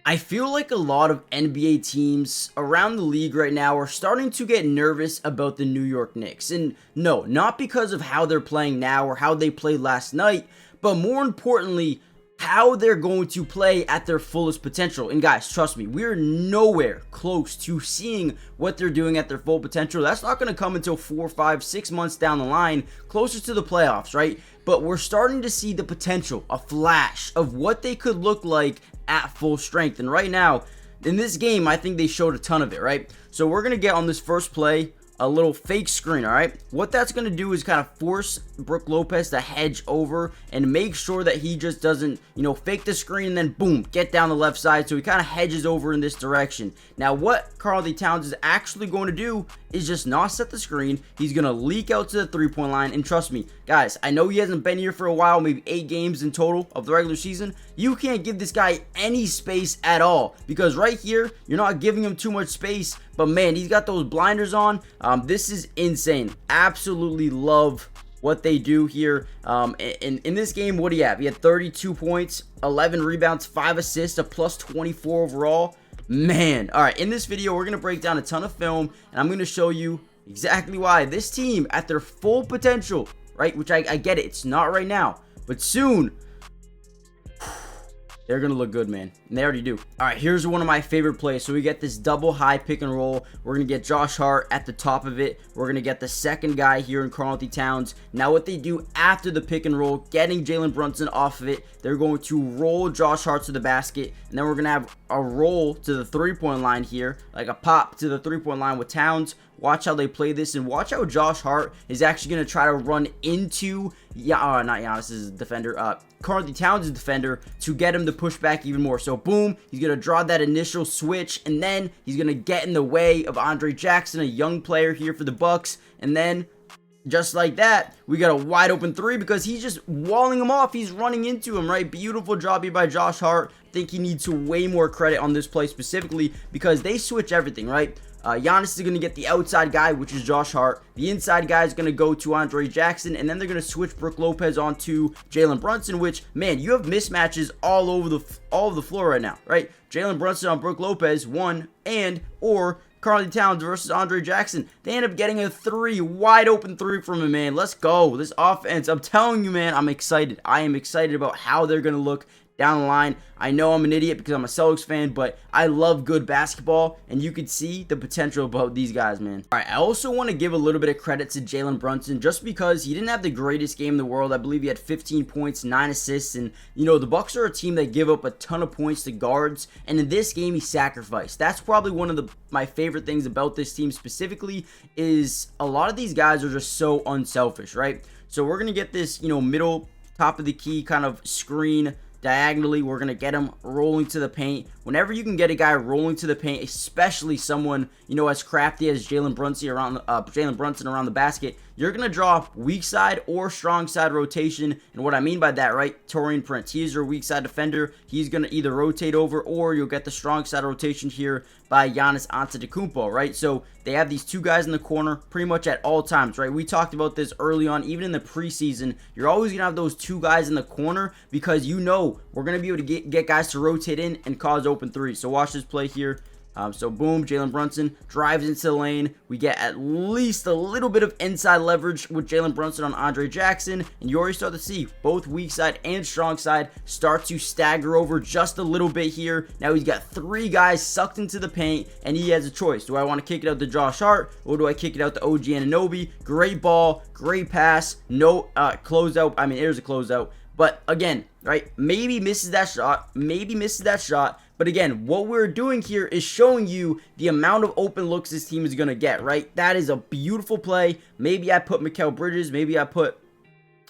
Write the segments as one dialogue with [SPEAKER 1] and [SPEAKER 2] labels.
[SPEAKER 1] I feel like a lot of NBA teams around the league right now are starting to get nervous about the New York Knicks. And no, not because of how they're playing now or how they played last night, but more importantly, how they're going to play at their fullest potential. And guys, trust me, we're nowhere close to seeing what they're doing at their full potential. That's not going to come until 4, 5, 6 months down the line, closer to the playoffs, right? But we're starting to see the potential, a flash of what they could look like at full strength. And right now, in this game, I think they showed a ton of it, right? So we're going to get on this first play a little fake screen, all right? What that's going to do is kind of force Brook Lopez to hedge over and make sure that he just doesn't, fake the screen and then boom, get down the left side. So he kind of hedges over in this direction. Now, what Karl-Anthony Towns is actually going to do is just not set the screen. He's going to leak out to the three-point line. And trust me, guys, I know he hasn't been here for a while, maybe 8 games in total of the regular season. You can't give this guy any space at all because right here, you're not giving him too much space. But man, he's got those blinders on. This is insane. Absolutely love what they do here. In this game, what do you have? He had 32 points, 11 rebounds, 5 assists, a plus 24 overall. Man, all right, in this video, we're going to break down a ton of film, and I'm going to show you exactly why this team, at their full potential, right, which I get it, it's not right now, but soon, they're going to look good, man. And they already do. All right, here's one of my favorite plays. So we get this double high pick and roll. We're going to get Josh Hart at the top of it. We're going to get the second guy here in Karl-Anthony Towns. Now what they do after the pick and roll, getting Jalen Brunson off of it, they're going to roll Josh Hart to the basket. And then we're going to have a roll to the three-point line here, like a pop to the three-point line with Towns. Watch how they play this, and watch how Josh Hart is actually going to try to run into, not Giannis is a defender, Karl-Anthony Towns is a defender to get him to push back even more. So boom, he's going to draw that initial switch, and then he's going to get in the way of Andre Jackson, a young player here for the Bucks, and then just like that, we got a wide open three because he's just walling him off. He's running into him, right? Beautiful job here by Josh Hart. I think he needs way more credit on this play specifically because they switch everything, right? Giannis is going to get the outside guy, which is Josh Hart. The inside guy is going to go to Andre Jackson, and then they're going to switch Brook Lopez onto Jalen Brunson, which, man, you have mismatches all over the floor right now, right? Jalen Brunson on Brook Lopez, or Karl-Anthony Towns versus Andre Jackson. They end up getting a wide open three from him, man. Let's go. This offense, I'm telling you, man, I'm excited. I am excited about how they're going to look down the line. I know I'm an idiot because I'm a Celtics fan, but I love good basketball, and you could see the potential about these guys, man. All right, I also want to give a little bit of credit to Jalen Brunson just because he didn't have the greatest game in the world. I believe he had 15 points, 9 assists, and, the Bucks are a team that give up a ton of points to guards, and in this game, he sacrificed. That's probably one of my favorite things about this team specifically is a lot of these guys are just so unselfish, right? So we're going to get this, middle, top of the key kind of screen diagonally. We're going to get him rolling to the paint. Whenever you can get a guy rolling to the paint, especially someone, as crafty as Jalen Brunson around the basket, you're going to draw weak side or strong side rotation. And what I mean by that, right? Taurean Prince, he's your weak side defender. He's going to either rotate over or you'll get the strong side rotation here by Giannis Antetokounmpo, right? So they have these two guys in the corner pretty much at all times, right? We talked about this early on, even in the preseason. You're always going to have those two guys in the corner because we're going to be able to get guys to rotate in and cause open threes. So watch this play here. So boom, Jalen Brunson drives into the lane. We get at least a little bit of inside leverage with Jalen Brunson on Andre Jackson. And you already start to see both weak side and strong side start to stagger over just a little bit here. Now he's got 3 guys sucked into the paint, and he has a choice. Do I want to kick it out to Josh Hart, or do I kick it out to OG Anunoby? Great ball, great pass, no closeout. I mean, there's a closeout. But again, right, maybe misses that shot. But again, what we're doing here is showing you the amount of open looks this team is going to get, right? That is a beautiful play. Maybe I put Mikal Bridges. Maybe I put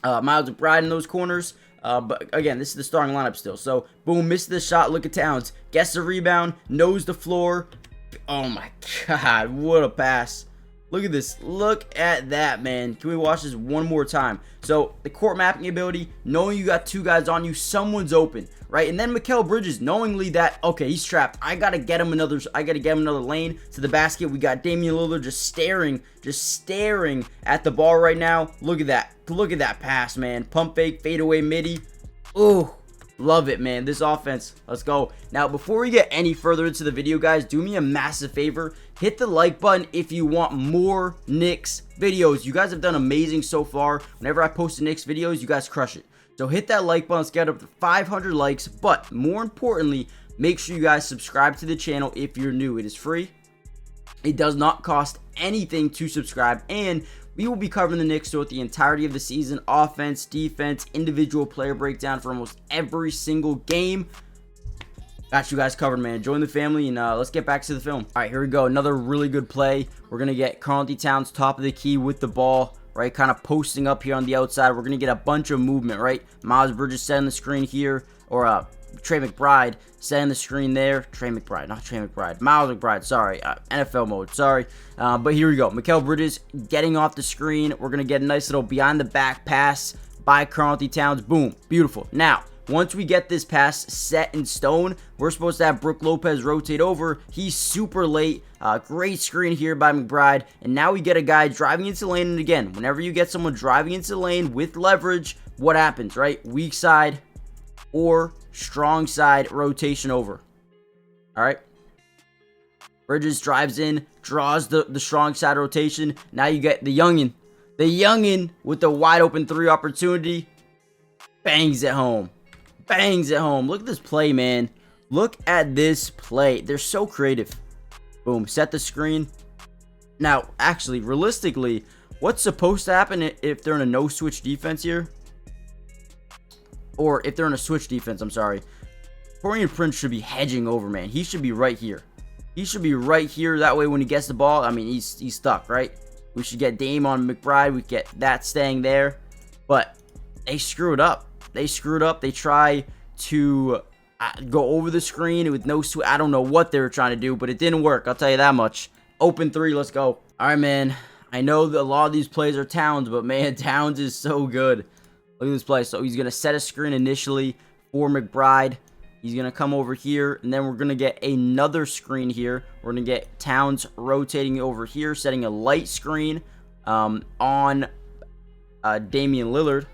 [SPEAKER 1] Miles McBride in those corners. But again, this is the starting lineup still. So, boom, missed the shot. Look at Towns. Gets the rebound. Knows the floor. Oh, my God. What a pass. Look at this. Look at that, man. Can we watch this one more time? So, the court mapping ability, knowing you got 2 guys on you, someone's open, right? And then Mikal Bridges, knowingly that, okay, he's trapped. I got to get him another lane to the basket. We got Damian Lillard just staring at the ball right now. Look at that. Look at that pass, man. Pump fake, fadeaway midi. Ooh. Love it, man. This offense. Let's go. Now, before we get any further into the video, guys, do me a massive favor. Hit the like button if you want more Knicks videos. You guys have done amazing so far. Whenever I post the Knicks videos, you guys crush it. So hit that like button. Let's get up to 500 likes. But more importantly, make sure you guys subscribe to the channel if you're new. It is free. It does not cost anything to subscribe, and we will be covering the Knicks throughout the entirety of the season. Offense, defense, individual player breakdown for almost every single game. Got you guys covered, man. Join the family, and let's get back to the film. All right, here we go. Another really good play. We're going to get Karl-Anthony Towns top of the key with the ball, right? Kind of posting up here on the outside. We're going to get a bunch of movement, right? Miles Bridges setting the screen here, or Trey McBride setting the screen there. Miles McBride, sorry. NFL mode, sorry. But here we go. Mikal Bridges getting off the screen. We're going to get a nice little behind the back pass by Karl-Anthony Towns. Boom. Beautiful. Now, once we get this pass set in stone, we're supposed to have Brook Lopez rotate over. He's super late. Great screen here by McBride. And now we get a guy driving into the lane. And again, whenever you get someone driving into the lane with leverage, what happens, right? Weak side or strong side rotation over. All right. Bridges drives in, draws the strong side rotation. Now you get the youngin. The youngin with the wide open three opportunity. Bangs it home. Bangs it home. Look at this play, man. Look at this play. They're so creative. Boom. Set the screen. Now, actually, realistically, what's supposed to happen if they're in a no-switch defense here? Or if they're in a switch defense, I'm sorry. Taurean Prince should be hedging over, man. He should be right here. He should be right here. That way, when he gets the ball, I mean, he's stuck, right? We should get Dame on McBride. We get that staying there. But they screw it up. They screwed up. They try to go over the screen with no switch. I don't know what they were trying to do, but it didn't work. I'll tell you that much. Open three. Let's go. All right, man. I know that a lot of these plays are Towns, but, man, Towns is so good. Look at this play. So he's going to set a screen initially for McBride. He's going to come over here, and then we're going to get another screen here. We're going to get Towns rotating over here, setting a light screen on Damian Lillard.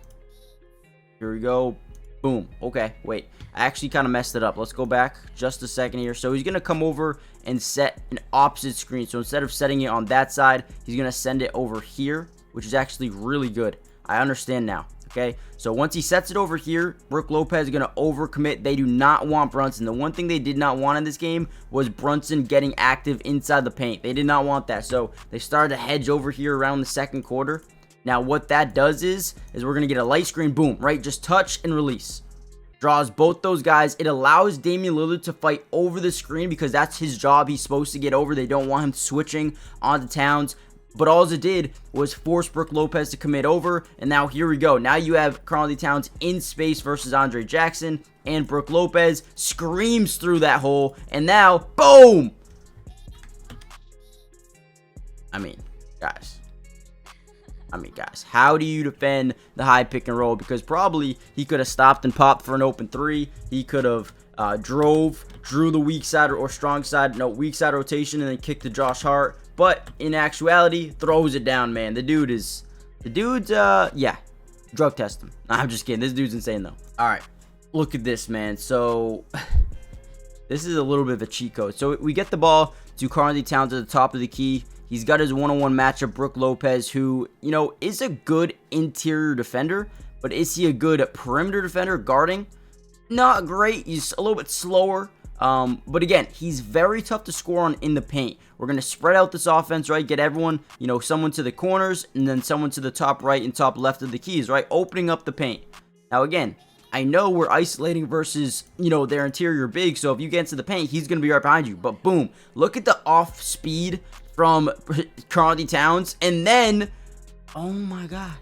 [SPEAKER 1] Here we go. Boom. Okay, wait. I actually kind of messed it up. Let's go back just a second here. So he's going to come over and set an opposite screen. So instead of setting it on that side, he's going to send it over here, which is actually really good. I understand now. Okay, so once he sets it over here, Brook Lopez is going to overcommit. They do not want Brunson. The one thing they did not want in this game was Brunson getting active inside the paint. They did not want that, so they started to hedge over here around the second quarter. Now, what that does is we're going to get a light screen. Boom, right? Just touch and release. Draws both those guys. It allows Damian Lillard to fight over the screen because that's his job. He's supposed to get over. They don't want him switching onto Towns. But all it did was force Brook Lopez to commit over. And now here we go. Now you have Karl-Anthony Towns in space versus Andre Jackson. And Brook Lopez screams through that hole. And now, boom! I mean, guys, how do you defend the high pick and roll? Because probably he could have stopped and popped for an open three. He could have drew the weak side or strong side, weak side rotation, and then kicked to Josh Hart. But in actuality, throws it down, man. The dude's, yeah, drug test him. Nah, I'm just kidding. This dude's insane, though. All right, look at this, man. So this is a little bit of a cheat code. So we get the ball to Karl-Anthony Towns at the top of the key. He's got his one-on-one matchup, Brook Lopez, who, is a good interior defender. But is he a good perimeter defender guarding? Not great. He's a little bit slower. But again, he's very tough to score on in the paint. We're going to spread out this offense, right? Get everyone, someone to the corners and then someone to the top right and top left of the keys, right? Opening up the paint. Now, again, I know we're isolating versus, their interior big. So if you get into the paint, he's going to be right behind you. But boom, look at the off speed from Karl-Anthony Towns. And then, oh my God.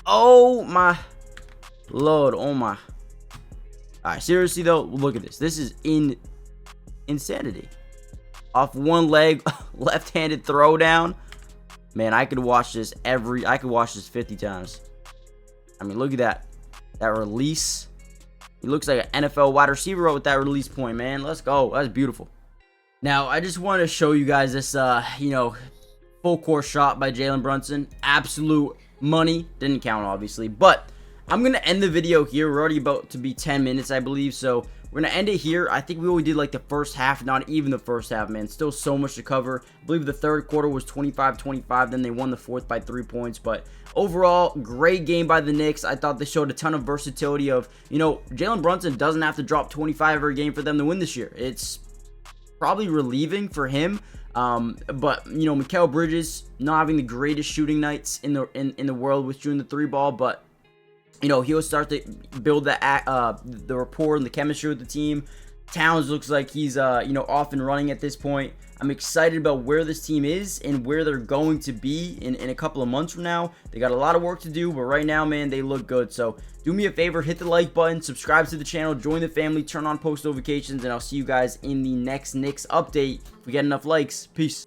[SPEAKER 1] Oh my Lord. Oh my. All right, seriously though, look at this. This is insanity. Off one leg, left-handed throwdown. Man, I could watch this 50 times. I mean, look at that. That release. He looks like an NFL wide receiver with that release point, man. Let's go. That's beautiful. Now, I just want to show you guys this, full court shot by Jalen Brunson. Absolute money. Didn't count, obviously, but I'm going to end the video here. We're already about to be 10 minutes, I believe. So we're going to end it here. I think we only did like the first half, not even the first half, man. Still so much to cover. I believe the third quarter was 25-25. Then they won the fourth by 3 points. But overall, great game by the Knicks. I thought they showed a ton of versatility of, you know, Jalen Brunson doesn't have to drop 25 every game for them to win this year. It's probably relieving for him. But you know, Mikal Bridges not having the greatest shooting nights in the world with shooting the 3-ball, but you know, he'll start to build the rapport and the chemistry with the team. Towns looks like he's you know, off and running at this point. I'm excited about where this team is and where they're going to be in a couple of months from now. They got a lot of work to do, but right now, man, they look good. So do me a favor, hit the like button, subscribe to the channel, join the family, turn on post notifications, and I'll see you guys in the next Knicks update. If we get enough likes, peace.